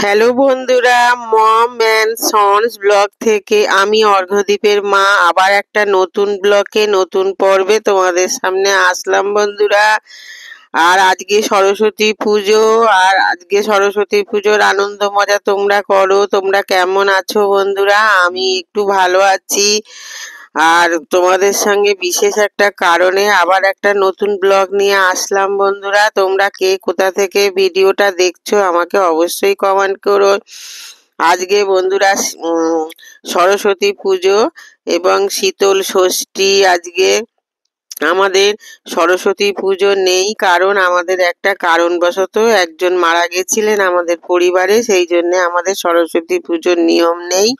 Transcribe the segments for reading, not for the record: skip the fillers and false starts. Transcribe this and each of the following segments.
Hello বন্ধুরা, মম and sons blog থেকে আমি অর্ঘ্যদীপের মা আবার একটা নতুন ব্লগে নতুন পর্বে তোমাদের সামনে আসলাম বন্ধুরা। আর আজকে সরস্বতী পুজো, আর আজকে সরস্বতী পুজোর আনন্দ মজা তোমরা করো। তোমরা কেমন আছো বন্ধুরা? আমি একটু ভালো আছি। আর তোমাদের সঙ্গে বিশেষ একটা কারণে আবার একটা নতুন ব্লগ নিয়ে আসলাম বন্ধুরা। তোমরা কে কোথা থেকে ভিডিওটা দেখছো আমাকে অবশ্যই কমেন্ট করো। আজকে বন্ধুরা সরস্বতী পুজো এবং শীতল ষষ্ঠী। আজকে আমাদের সরস্বতী পুজো নেই, কারণ আমাদের একটা কারণবশত একজন মারা গেছিলেন আমাদের পরিবারে, সেই জন্য আমাদের সরস্বতী পুজোর নিয়ম নেই।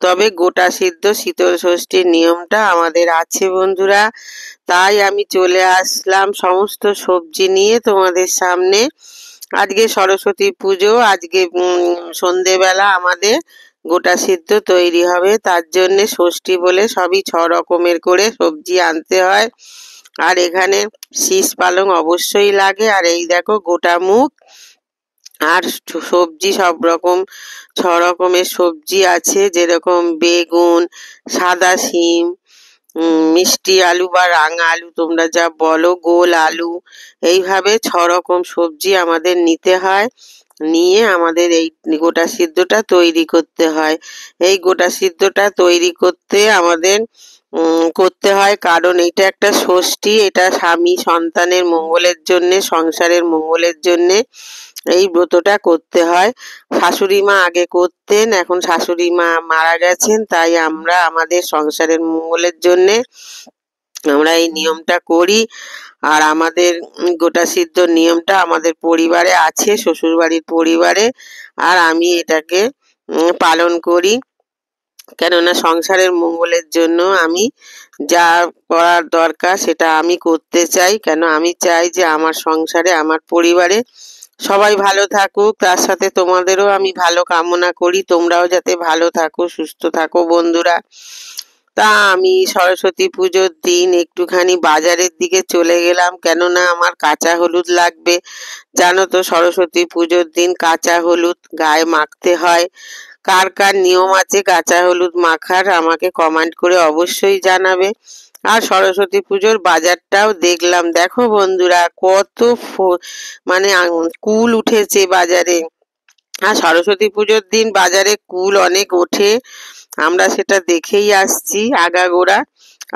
তবে গোটা সিদ্ধ শীতল ষষ্ঠীর নিয়মটা আমাদের আছে বন্ধুরা। তাই আমি চলে আসলাম সমস্ত সবজি নিয়ে তোমাদের সামনে। আজকে সরস্বতী পুজো, আজকে সন্ধেবেলা আমাদের গোটা সিদ্ধ তৈরি হবে, তার জন্যে ষষ্ঠী বলে সবই 6 রকমের করে সবজি আনতে হয়। আর এখানে শীষ পালং অবশ্যই লাগে। আর এই দেখো গোটা মুগ আর সবজি সব রকম 6 রকমের সবজি আছে, যেরকম বেগুন, সাদা শিম, মিষ্টি আলু বা রাঙা আলু তোমরা যা বলো, গোল আলু, এইভাবে 6 রকম সবজি আমাদের নিতে হয়। নিয়ে আমাদের এই গোটা সিদ্ধটা তৈরি করতে হয়। এই গোটা সিদ্ধটা তৈরি করতে আমাদের করতে হয়, কারণ এটা একটা ষষ্ঠী, এটা স্বামী সন্তানের মঙ্গলের জন্যে, সংসারের মঙ্গলের জন্যে এই ব্রতটা করতে হয়। শাশুড়ি মা আগে করতেন, এখন শাশুড়ি মা মারা গেছেন, তাই আমরা আমাদের সংসারের মঙ্গলের জন্যে আমরা এই নিয়মটা করি। আর আমাদের গোটা সিদ্ধ নিয়মটা আমাদের পরিবারে আছে, শ্বশুরবাড়ির পরিবারে। আর আমি এটাকে পালন করি, কেননা সংসারের মঙ্গলের জন্য আমি যা করার দরকার সেটা আমি করতে চাই। কেন আমি চাই যে আমার সংসারে, আমার পরিবারে সবাই ভালো থাকুক, তার সাথে তোমাদেরও আমি ভালো কামনা করি, তোমরাও যাতে ভালো থাকো, সুস্থ থাকো বন্ধুরা। তা আমি সরস্বতী পুজোর দিন একটুখানি বাজারের দিকে চলে গেলাম, কেননা আমার কাঁচা হলুদ লাগবে। জানো তো সরস্বতী পুজোর দিন কাঁচা হলুদ গায়ে মাখতে হয়। কার কার নিয়ম আছে কাঁচা হলুদ মাখার আমাকে কমেন্ট করে অবশ্যই জানাবে। আর সরস্বতী পুজোর বাজারটাও দেখলাম, দেখো বন্ধুরা কত মানে কুল উঠেছে বাজারে। আর সরস্বতী পুজোর দিন বাজারে কুল অনেক ওঠে, আমরা সেটা দেখেই আসছি আগাগোড়া।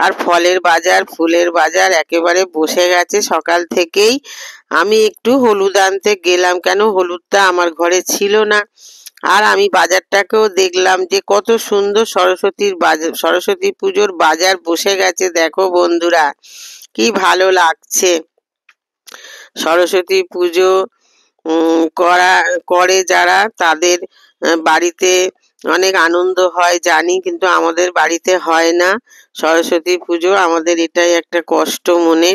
আর ফলের বাজার, ফুলের বাজার একেবারে বসে গেছে সকাল থেকেই। আমি একটু হলুদ আনতে গেলাম, কেন হলুদটা আমার ঘরে ছিল না। আর আমি বাজারটাকেও দেখলাম যে কত সুন্দর সরস্বতীর বাজার, সরস্বতী পুজোর বাজার বসে গেছে। দেখো বন্ধুরা কি ভালো লাগছে। সরস্বতী পুজো করে যারা, তাদের বাড়িতে অনেক আনন্দ হয় জানি, কিন্তু আমাদের বাড়িতে হয় না সরস্বতী পুজো। আমাদের এটাই একটা কষ্ট মনে।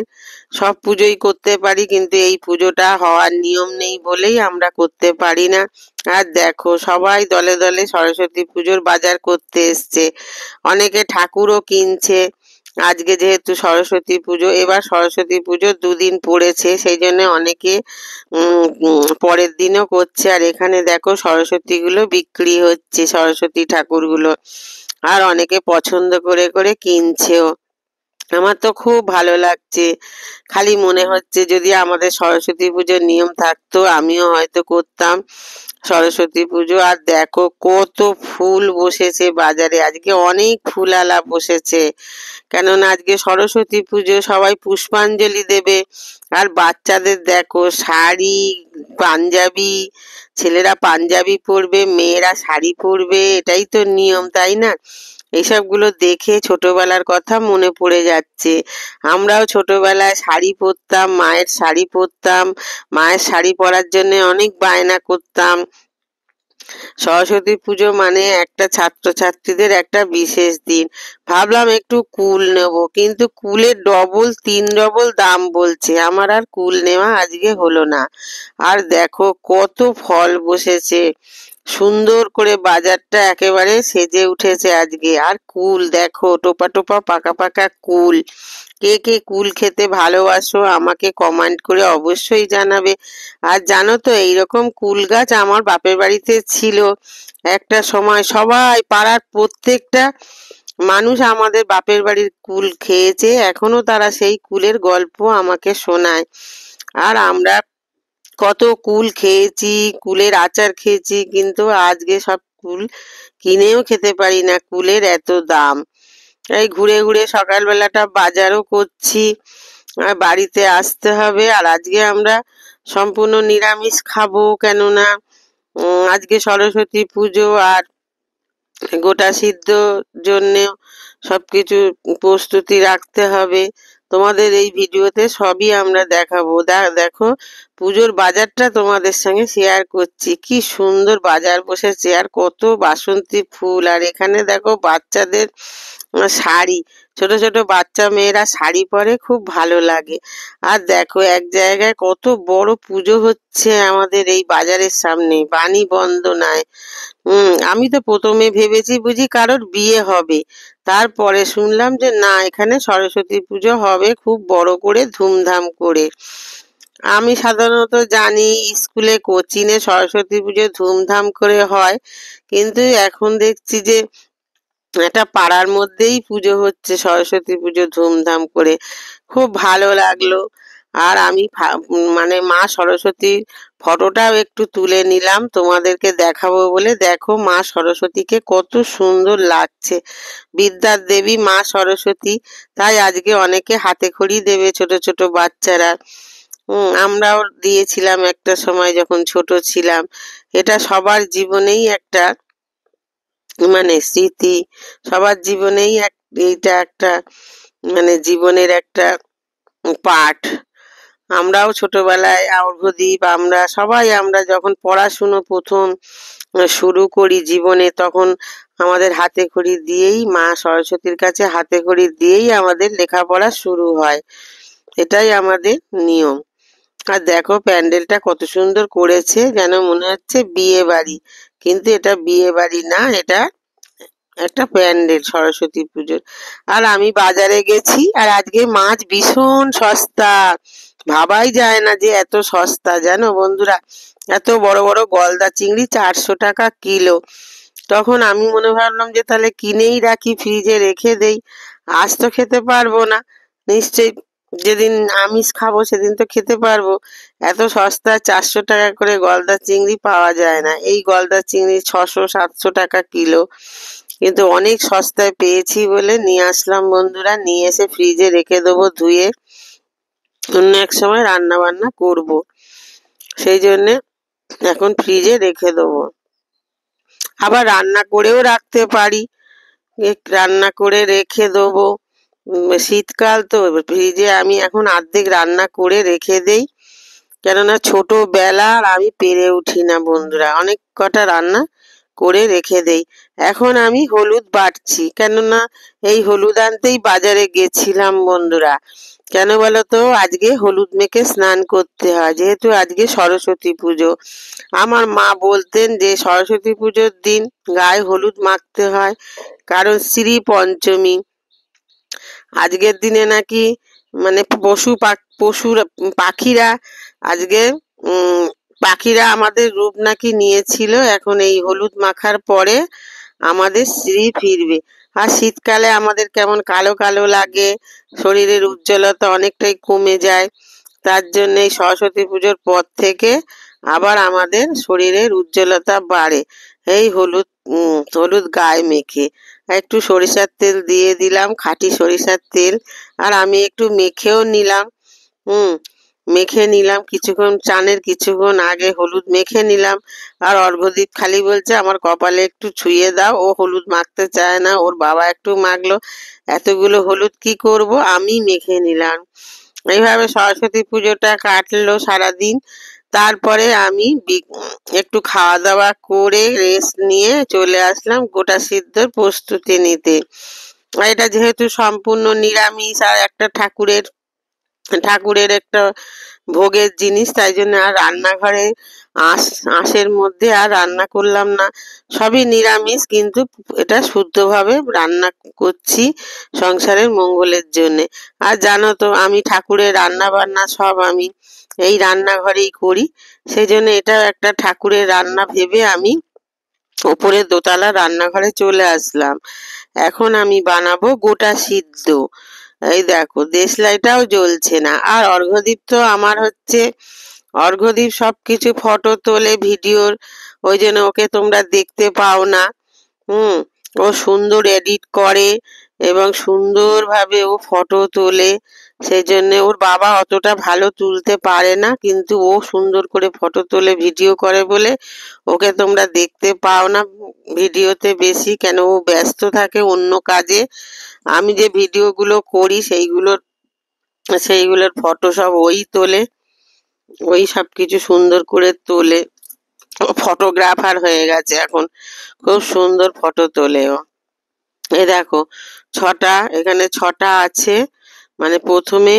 সব পুজোই করতে পারি, কিন্তু এই পুজোটা হওয়ার নিয়ম নেই বলেই আমরা করতে পারি না। আর দেখো সবাই দলে দলে সরস্বতী পুজোর বাজার করতে এসছে, অনেকে ঠাকুরও কিনছে। আজকে যেহেতু সরস্বতী পুজো, এবার সরস্বতী পুজো 2 দিন পড়েছে, সেই জন্য অনেকে পরের দিনও করছে। আর এখানে দেখো সরস্বতীগুলো বিক্রি হচ্ছে, সরস্বতী ঠাকুরগুলো, আর অনেকে পছন্দ করে করে কিনছেও। আমার তো খুব ভালো লাগছে। খালি মনে হচ্ছে যদি আমাদের সরস্বতী পুজোর নিয়ম থাকতো আমিও হয়তো করতাম সরস্বতী পুজো। আর দেখো কত ফুল বসেছে বাজারে, আজকে অনেক ফুলালা বসেছে, কেননা আজকে সরস্বতী পুজো, সবাই পুষ্পাঞ্জলি দেবে। আর বাচ্চাদের দেখো শাড়ি, পাঞ্জাবি, ছেলেরা পাঞ্জাবি পরবে, মেয়েরা শাড়ি পরবে, এটাই তো নিয়ম, তাই না? এইসবগুলো দেখে ছোটবেলার কথা মনে পড়ে যাচ্ছে। আমরাও ছোটবেলায় শাড়ি পরতাম, মায়ের শাড়ি পরতাম, মায়ের শাড়ি পরার জন্য অনেক বায়না করতাম। সরস্বতী পুজো মানে একটা ছাত্রছাত্রীদের একটা বিশেষ দিন। ভাবলাম একটু কুল নেব, কিন্তু কুলের ডবল 3 ডবল দাম বলছে, আমার আর কুল নেওয়া আজকে হলো না। আর দেখো কত ফল বসেছে, সুন্দর করে বাজারটা একেবারে সেজে উঠেছে আজকে। আর কুল দেখো, টোপা টোপা পাকা পাকা কুল। কে কে কুল খেতে ভালোবাসো আমাকে কমেন্ট করে অবশ্যই জানাবে। আর জানো তো, এইরকম কুল গাছ আমার বাপের বাড়িতে ছিল একটা সময়। সবাই পাড়ার প্রত্যেকটা মানুষ আমাদের বাপের বাড়ির কুল খেয়েছে, এখনো তারা সেই কুলের গল্প আমাকে শোনায়। আর আমরা কত কুল খেয়েছি, কুলের আচার খেয়েছি, কিন্তু আজকে সব কুল কিনেও খেতে পারি না, কুলের এত দাম। এই ঘুরে ঘুরে সকালবেলাটা বাজারও করছি, আর বাড়িতে আসতে হবে। আর আজকে আমরা সম্পূর্ণ নিরামিষ খাবো, কেননা আজকে সরস্বতী পুজো। আর গোটা সিদ্ধ জন্য সবকিছু প্রস্তুতি রাখতে হবে। তোমাদের এই ভিডিওতে সবই আমরা দেখাবো। দেখো, পুজোর বাজারটা তোমাদের সঙ্গে শেয়ার করছি। কি সুন্দর বাজার বসেছে, আর কত বাসন্তী ফুল। আর এখানে দেখো বাচ্চাদের শাড়ি, ছোট ছোট বাচ্চা মেয়েরা শাড়ি পরে, খুব ভালো লাগে। আর দেখো এক জায়গায় কত বড় পুজো হচ্ছে আমাদের এই বাজারের সামনে, বাণী বন্দনায়। আমি তো প্রথমে ভেবেছি বুঝি কারোর বিয়ে হবে, তারপরে শুনলাম যে না, এখানে সরস্বতী পুজো হবে খুব বড় করে, ধুমধাম করে। আমি সাধারণত জানি স্কুলে কোচিংয়ে সরস্বতী পুজো ধুমধাম করে হয়, কিন্তু এখন দেখছি যে একটা পাড়ার মধ্যেই পুজো হচ্ছে সরস্বতী পুজো ধুমধাম করে। খুব ভালো লাগলো। আর আমি মানে মা সরস্বতীর ফটোটাও একটু তুলে নিলাম তোমাদেরকে দেখাবো বলে। দেখো মা সরস্বতীকে কত সুন্দর লাগছে, বিদ্যার দেবী মা সরস্বতী। তাই আজকে অনেকে হাতে খড়ি দেবে, ছোট ছোট বাচ্চারা। আমরাও দিয়েছিলাম একটা সময় যখন ছোট ছিলাম। এটা সবার জীবনেই একটা মানে স্মৃতি, সবার জীবনেই এইটা একটা মানে জীবনের একটা পাঠ। আমরাও ছোটবেলায় অর্ঘ্যদ্বীপ, আমরা যখন পড়াশুনো প্রথম শুরু করি জীবনে, তখন আমাদের হাতে খড়ি দিয়েই, মা সরস্বতীর কাছে হাতে খড়ি দিয়েই আমাদের লেখাপড়া শুরু হয়। এটাই আমাদের নিয়ম। আর দেখো প্যান্ডেলটা কত সুন্দর করেছে, যেন মনে হচ্ছে বিয়ে বাড়ি, কিন্তু এটা বিয়ে বাড়ি না, এটা একটা প্যান্ডেল সরস্বতী পুজোর। আর আমি বাজারে গেছি, আর আজকে মাছ ভীষণ সস্তা। ভাবাই যায় না যে এত সস্তা, জানো বন্ধুরা। এত বড় বড় গলদা চিংড়ি 400 টাকা কিলো। তখন আমি মনে ভাবলাম যে তাহলে কিনেই রাখি, ফ্রিজে রেখে দেই, আজ তো খেতে পারবো না, নিশ্চয়ই যেদিন আমিষ খাবো সেদিন তো খেতে পারবো। এত সস্তা 400 টাকা করে গলদা চিংড়ি পাওয়া যায় না। এই গলদা চিংড়ি 600-700 টাকা কিলো, কিন্তু অনেক সস্তায় পেয়েছি বলে নিয়ে আসলাম বন্ধুরা। নিয়ে এসে ফ্রিজে রেখে দেবো ধুয়ে, অন্য এক সময় রান্না বান্না করব, সেই জন্যে এখন ফ্রিজে রেখে দেবো। আবার রান্না করেও রাখতে পারি, রান্না করে রেখে দেবো। শীতকাল তো, ফ্রিজে আমি এখন অর্ধেক রান্না করে রেখে দেই, কেননা ছোটবেলা আর আমি পেরে উঠি না বন্ধুরা, অনেক কটা রান্না করে রেখে দেই। এখন আমি হলুদ বাটছি, কেননা এই হলুদ আনতেই বাজারে গেছিলাম বন্ধুরা। কেন বলো তো, আজকে হলুদ মেখে স্নান করতে হয়, যেহেতু আজকে সরস্বতী পুজো। আমার মা বলতেন যে সরস্বতী পুজোর দিন গায়ে হলুদ মাখতে হয়, কারণ শ্রী পঞ্চমী। আজকের দিনে নাকি মানে পাখিরা আজকে পাখিরা আমাদের রূপ নাকি নিয়েছিল। এখন এই হলুদ মাখার পরে আমাদের শ্রী ফিরবে। আর শীতকালে আমাদের কেমন কালো কালো লাগে, শরীরের উজ্জ্বলতা অনেকটাই কমে যায়। তার জন্য এই সরস্বতী পুজোর পর থেকে আবার আমাদের শরীরের উজ্জ্বলতা বাড়ে। এই হলুদ গায়ে মেখে একটু সরিষার তেল দিয়ে দিলাম, খাঁটি সরিষার তেল। আর আমি একটু মেখেও নিলাম। মেখে নিলাম কিছুক্ষণ, চানের কিছুক্ষণ আগে হলুদ মেখে নিলাম। আর অর্ঘ্যদীপ খালি বলছে আমার কপালে একটু ছুঁয়ে দাও, ও হলুদ মাখতে চায় না, ওর বাবা একটু মাখলো। এতগুলো হলুদ কি করব, আমি মেখে নিলাম। এইভাবে সরস্বতী পুজোটা কাটলো সারাদিন। তারপরে আমি একটু খাওয়া দাওয়া করে রেস্ট নিয়ে চলে আসলাম গোটা সিদ্ধর প্রস্তুতি নিতে। এটা যেহেতু সম্পূর্ণ নিরামিষ আর একটা ঠাকুরের একটা ভোগের জিনিস, তাই জন্য আর রান্নাঘরে আঁশের মধ্যে আর রান্না করলাম না, সবই নিরামিষ, কিন্তু এটা শুদ্ধভাবে রান্না করছি সংসারের মঙ্গলের জন্যে। আর জানো তো আমি ঠাকুরের রান্না বান্না সব আমি এই রান্নাঘরেই করি, সেই জন্য এটাও একটা ঠাকুরের রান্না ভেবে আমি ওপরে দোতলা রান্নাঘরে চলে আসলাম। এখন আমি বানাবো গোটা সিদ্ধ। এই দেখো দেশলাইটাও জ্বলছে না। আর অর্ঘ্যদীপ তো আমার হচ্ছে, অর্ঘ্যদীপ সবকিছু ফটো তোলে ভিডিওর, ওই জন্য ওকে তোমরা দেখতে পাও না। হুম, ও সুন্দর এডিট করে এবং সুন্দরভাবে ও ফটো তোলে, সেই জন্য ওর বাবা অতটা ভালো তুলতে পারে না, কিন্তু ও সুন্দর করে ফটো তোলে ভিডিও করে বলে ওকে তোমরা দেখতে পাও না ভিডিওতে বেশি, কেন ও ব্যস্ত থাকে অন্য কাজে। আমি যে ভিডিওগুলো করি সেইগুলোর ফটো সব ওই তোলে, ওই সব কিছু সুন্দর করে তোলে। ও ফটোগ্রাফার হয়ে গেছে এখন, খুব সুন্দর ফটো তোলে ও। এই দেখো এখানে ছটা আছে। মানে প্রথমে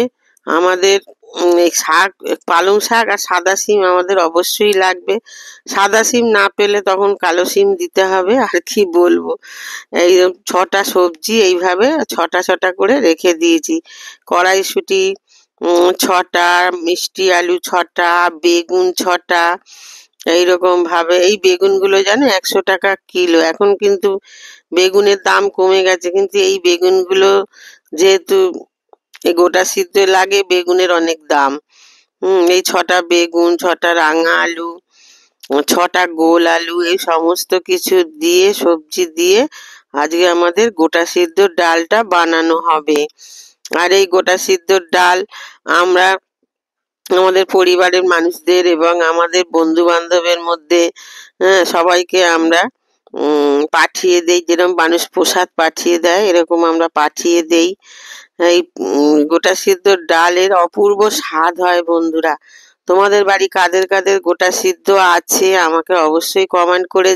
আমাদের এই শাক, পালং শাক আর সাদা সিম আমাদের অবশ্যই লাগবে। সাদা সিম না পেলে তখন কালো সিম দিতে হবে, আর কি বলবো। এই ছটা সবজি এইভাবে ছটা ছটা করে রেখে দিয়েছি। কড়াইশুঁটি ছটা, মিষ্টি আলু ছটা, বেগুন ছটা, এইরকম ভাবে। এই বেগুনগুলো জানো 100 টাকা কিলো। এখন কিন্তু বেগুনের দাম কমে গেছে, কিন্তু এই বেগুনগুলো যেহেতু এই গোটা সিদ্ধ লাগে, বেগুনের অনেক দাম। এই ছটা বেগুন, ছটা রাঙা আলু, ছটা গোল আলু, এই সমস্ত কিছু দিয়ে সবজি দিয়ে আজকে আমাদের গোটা সিদ্ধ ডালটা বানানো হবে। আর এই গোটা সিদ্ধ ডাল আমরা আমাদের পরিবারের মানুষদের এবং আমাদের বন্ধু বান্ধবের মধ্যে সবাইকে আমরা পাঠিয়ে দেই, যেরকম মানুষ প্রসাদ পাঠিয়ে দেয় এরকম আমরা পাঠিয়ে দেই। এই গোটা সিদ্ধ ডালের অপূর্ব স্বাদ হয় বন্ধুরা। তোমাদের বাড়ি কাদের কাদের গোটা সিদ্ধ আছে আমাকে অবশ্যই কমেন্ট করে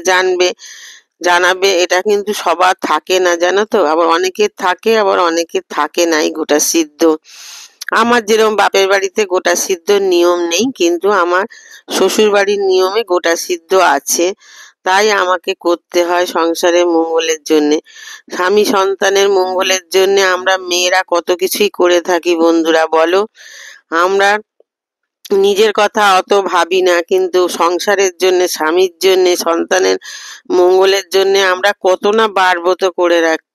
জানাবে। এটা কিন্তু সবার থাকে না জানো তো, আবার অনেকের থাকে আবার অনেকের থাকে না এই গোটা সিদ্ধ। আমার যেরকম বাপের বাড়িতে গোটা সিদ্ধ নিয়ম নেই, কিন্তু আমার শ্বশুর বাড়ির নিয়মে গোটা সিদ্ধ আছে, তাই আমাকে করতে হয় সংসারের মঙ্গলের জন্যে, স্বামী সন্তানের মঙ্গলের জন্যে। আমরা মেয়েরা কত কিছুই করে থাকি বন্ধুরা, বলো। আমরা নিজের কথা অত ভাবি না, কিন্তু সংসারের জন্য, স্বামীর জন্য, সন্তানের মঙ্গলের জন্য আমরা কত না বার ব্রত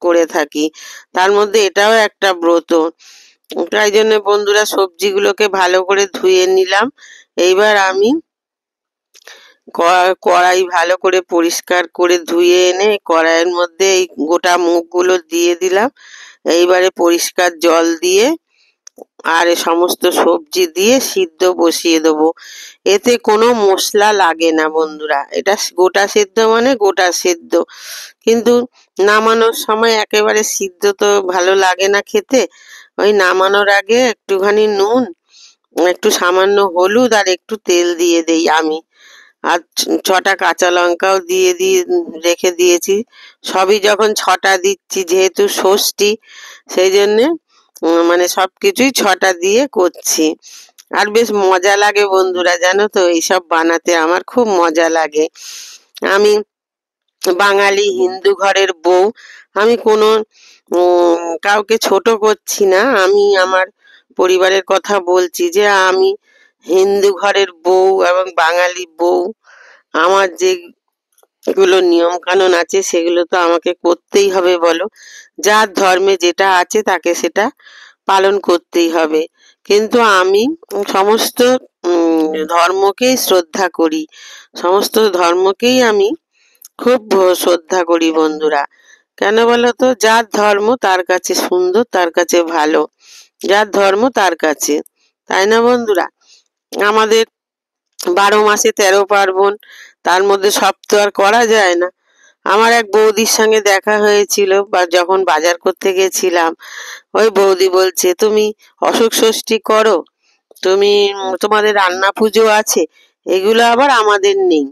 করে থাকি। তার মধ্যে এটাও একটা ব্রত। তাই জন্য বন্ধুরা সবজিগুলোকে ভালো করে ধুয়ে নিলাম। এইবার আমি কড়াই ভালো করে পরিষ্কার করে ধুয়ে এনে কড়াইয়ের মধ্যে এই গোটা মুখগুলো দিয়ে দিলাম। এইবারে পরিষ্কার জল দিয়ে আর এ সমস্ত সবজি দিয়ে সিদ্ধ বসিয়ে দেবো। এতে কোনো মশলা লাগে না বন্ধুরা, এটা গোটা সিদ্ধ মানে গোটা সিদ্ধ। কিন্তু নামানোর সময় একেবারে সিদ্ধ তো ভালো লাগে না খেতে, ওই নামানোর আগে একটুখানি নুন, একটু সামান্য হলুদ আর একটু তেল দিয়ে দেই আমি। আর ছটা কাঁচা লঙ্কাও দিয়ে রেখে দিয়েছি। সবই যখন ছটা দিচ্ছি, যেহেতু ষষ্ঠী, সেই জন্যে মানে সব কিছুই ছটা দিয়ে করছি। আর বেশ মজা লাগে বন্ধুরা, জানো তো এইসব বানাতে আমার খুব মজা লাগে। আমি বাঙালি হিন্দু ঘরের বউ, আমি কোনো কাউকে ছোট করছি না, আমি আমার পরিবারের কথা বলছি যে আমি হিন্দু ঘরের বউ এবং বাঙালি বউ। আমার যেগুলো নিয়ম কানুন আছে সেগুলো তো আমাকে করতেই হবে, বলো। যার ধর্মে যেটা আছে তাকে সেটা পালন করতেই হবে। কিন্তু আমি সমস্ত ধর্মকেই শ্রদ্ধা করি, সমস্ত ধর্মকেই আমি খুব শ্রদ্ধা করি বন্ধুরা। কেন বলো তো, যার ধর্ম তার কাছে সুন্দর, তার কাছে ভালো, যার ধর্ম তার কাছে, তাই না বন্ধুরা? আমাদের 12 মাসে 13 পার্বণ, তার মধ্যে সব তো আর করা যায় না। আমার এক বৌদির সঙ্গে দেখা হয়েছিল বা যখন বাজার করতে গেছিলাম, ওই বৌদি বলছে তুমি অশোক ষষ্ঠী করো, তোমাদের রান্না পুজো আছে, এগুলো আবার আমাদের নেই।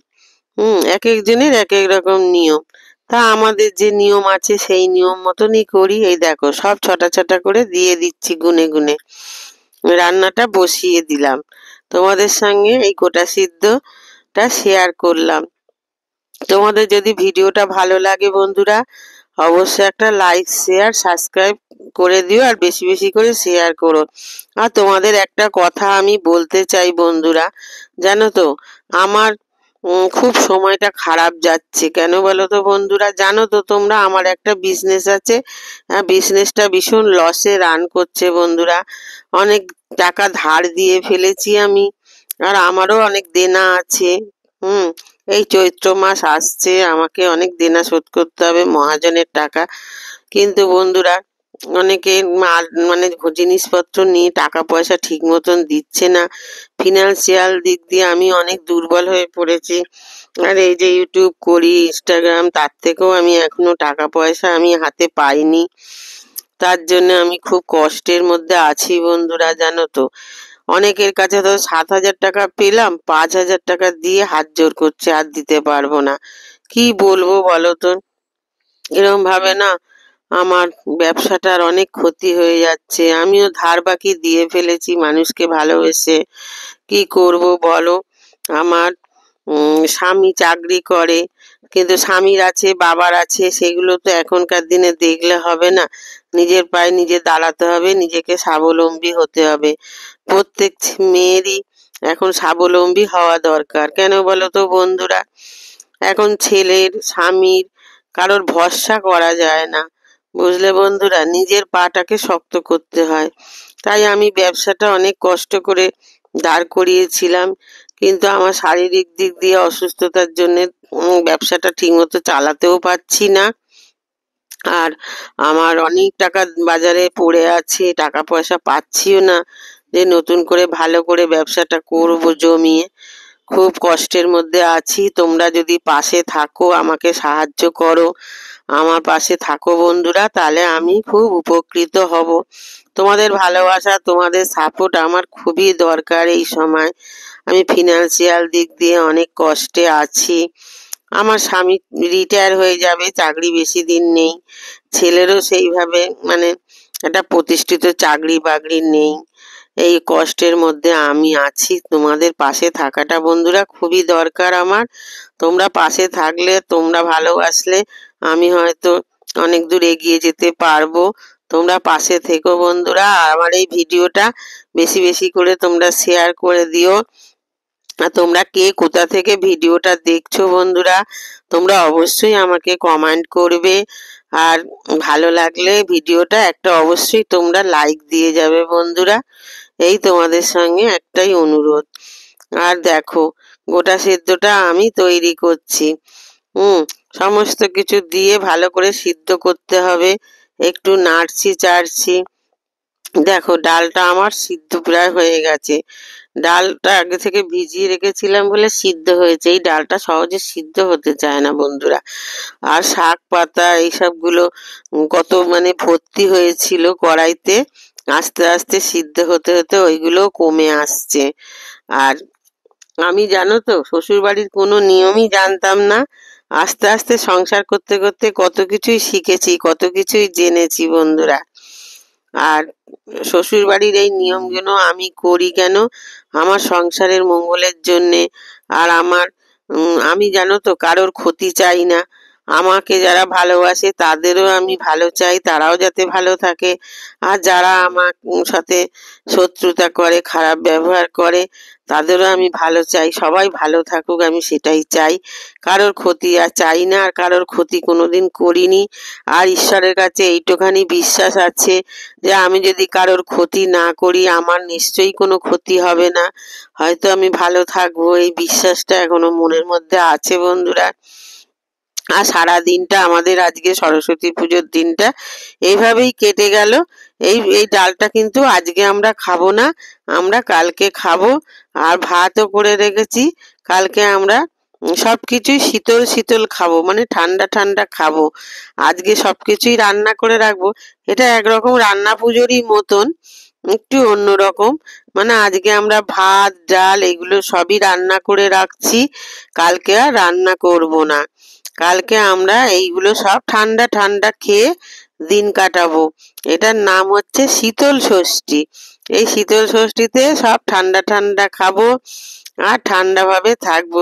এক একজনের এক এক রকম নিয়ম, তা আমাদের যে নিয়ম আছে সেই নিয়ম মতনই করি। এই দেখো সব ছটা ছটা করে দিয়ে দিচ্ছি, গুনে গুনে রান্নাটা বসিয়ে দিলাম। তোমাদের সঙ্গে এই গোটা সিদ্ধ ভিডিওটা শেয়ার করলাম। তোমাদের যদি ভিডিওটা ভালো লাগে বন্ধুরা, অবশ্যই একটা লাইক শেয়ার সাবস্ক্রাইব করে দিও, আর বেশি বেশি করে শেয়ার করো। আর তোমাদের একটা কথা আমি বলতে চাই বন্ধুরা, জানো তো আমার খুব সময়টা খারাপ যাচ্ছে। কেন বলো তো বন্ধুরা? জানো তো তোমরা আমার একটা বিজনেস আছে, বিজনেসটা ভীষণ লসে রান করছে বন্ধুরা। অনেক টাকা ধার দিয়ে ফেলেছি আমি, আর আমারও অনেক দেনা আছে। হুম এই চৈত্র মাস আসছে, আমাকে অনেক দেনা শোধ করতে হবে, মহাজনের টাকা। কিন্তু বন্ধুরা অনেকে মাল মানে জিনিসপত্র নিয়ে টাকা পয়সা ঠিক মতন দিচ্ছে না। ফিনান্সিয়াল দিক দিয়ে আমি অনেক দুর্বল হয়ে পড়েছি। আর এই যে ইউটিউব করি, ইনস্টাগ্রাম, তার থেকেও আমি এখনো টাকা পয়সা আমি হাতে পাইনি। তার জন্য আমি খুব কষ্টের মধ্যে আছি বন্ধুরা, জানো তো। অনেকের কাছে তো 7,000 টাকা পেলাম, 5,000 টাকা দিয়ে হাত জোড় করছে, আর দিতে পারবো না। কি বলবো বলো তো? এরকম ভাবে না আমার ব্যবসাটার অনেক ক্ষতি হয়ে যাচ্ছে। আমিও ধার বাকি দিয়ে ফেলেছি মানুষকে ভালোবেসে। কি করব বলো? আমার স্বামী চাকরি করে, কিন্তু স্বামীর আছে, বাবার আছে, সেগুলো তো এখনকার দিনে দেখলে হবে না। নিজের পায়ে নিজে দাঁড়াতে হবে, নিজেকে স্বাবলম্বী হতে হবে। প্রত্যেক মেয়েরই এখন স্বাবলম্বী হওয়া দরকার। কেন বলো তো বন্ধুরা? এখন ছেলের, স্বামীর কারোর ভরসা করা যায় না, বুঝলে বন্ধুরা। নিজের পাটাকে শক্ত করতে হয়। তাই আমি ব্যবসাটা অনেক কষ্ট করে দাঁড় করিয়েছিলাম, কিন্তু আমার শারীরিক দিক দিয়ে অসুস্থতার জন্য ব্যবসাটা ঠিকমতো চালাতেও পারছি না। আর আমার অনেক টাকা বাজারে পড়ে আছে, টাকা পয়সা পাচ্ছিও না যে নতুন করে ভালো করে ব্যবসাটা করব জমিয়ে। খুব কষ্টের মধ্যে আছি। তোমরা যদি পাশে থাকো, আমাকে সাহায্য করো, আমার পাশে থাকো বন্ধুরা, তাহলে আমি খুব উপকৃত হব। তোমাদের ভালোবাসা, তোমাদের সাপোর্ট আমার খুবই দরকার এই সময়। আমি ফিনান্সিয়াল দিক দিয়ে অনেক কষ্টে আছি। আমার স্বামী রিটায়ার হয়ে যাবে, চাকরি বেশি দিন নেই। ছেলেরও সেইভাবে মানে একটা প্রতিষ্ঠিত চাকরি বাকরি নেই। এই কষ্টের মধ্যে আমি আছি। তোমাদের পাশে থাকাটা বন্ধুরা খুবই দরকার আমার। তোমরা পাশে থাকলে, তোমরা ভালোবাসলে আমি হয়তো অনেক দূর এগিয়ে যেতে পারবো। তোমরা পাশে থেকো বন্ধুরা, আর আমার এই ভিডিওটা বেশি বেশি করে তোমরা শেয়ার করে দিও। আর তোমরা কে কোথা থেকে ভিডিওটা দেখছো বন্ধুরা, তোমরা অবশ্যই আমাকে কমেন্ট করবে। আর ভালো লাগলে ভিডিওটা একটা অবশ্যই তোমরা লাইক দিয়ে যাবে বন্ধুরা। এই তোমাদের সঙ্গে একটাই অনুরোধ। আর দেখো গোটা সেদ্ধটা আমি তৈরি করছি। সমস্ত কিছু দিয়ে ভালো করে সিদ্ধ করতে হবে। একটু নাড়ছি চাড়ছি। দেখো ডালটা আমার সিদ্ধ প্রায় হয়ে গেছে। ডালটা আগে থেকে ভিজিয়ে রেখেছিলাম বলে সিদ্ধ হয়েছে। এই ডালটা সহজে সিদ্ধ হতে চায় না বন্ধুরা। আর শাক পাতা এইসবগুলো কত মানে ভর্তি হয়েছিল কড়াইতে, আস্তে আস্তে সিদ্ধ হতে হতে ওইগুলো কমে আসছে। আর আমি জানো তো শ্বশুর বাড়ির কোনো নিয়মই জানতাম না। আস্তে আস্তে সংসার করতে করতে কত কিছুই শিখেছি, কত কিছুই জেনেছি বন্ধুরা। আর শ্বশুর বাড়ির এই নিয়মগুলো আমি করি কেন? আমার সংসারের মঙ্গলের জন্যে। আর আমি জানো তো কারোর ক্ষতি চাই না। আমাকে যারা ভালোবাসে তাদেরও আমি ভালো চাই, তারাও যাতে ভালো থাকে। আর যারা আমার সাথে শত্রুতা করে, খারাপ ব্যবহার করে, তাদেরও আমি ভালো চাই। সবাই ভালো থাকুক, আমি সেটাই চাই। কারোর ক্ষতি আর চাই না, আর কারোর ক্ষতি কোনোদিন করিনি। আর ঈশ্বরের কাছে এইটুখানি বিশ্বাস আছে যে আমি যদি কারোর ক্ষতি না করি, আমার নিশ্চয়ই কোনো ক্ষতি হবে না। হয়তো আমি ভালো থাকবো, এই বিশ্বাসটা এখনো মনের মধ্যে আছে বন্ধুরা। আর সারা দিনটা আমাদের আজকে সরস্বতী পুজোর দিনটা এইভাবেই কেটে গেল। এই এই ডালটা কিন্তু আজকে আমরা খাবো না, আমরা কালকে খাবো। আর ভাতও করে রেখেছি, কালকে আমরা সবকিছুই শীতল শীতল খাবো, মানে ঠান্ডা ঠান্ডা খাবো। আজকে সবকিছুই রান্না করে রাখবো। এটা একরকম রান্না পুজোরই মতন, একটু অন্যরকম। মানে আজকে আমরা ভাত ডাল এগুলো সবই রান্না করে রাখছি, কালকে আর রান্না করব না। কালকে আমরা এইগুলো সব ঠান্ডা ঠান্ডা খেয়ে দিন কাটাবো। এটার নাম হচ্ছে শীতল ষষ্ঠী। এই শীতল ষষ্ঠীতে সব ঠান্ডা ঠান্ডা খাবো আর ঠান্ডাভাবে থাকবো।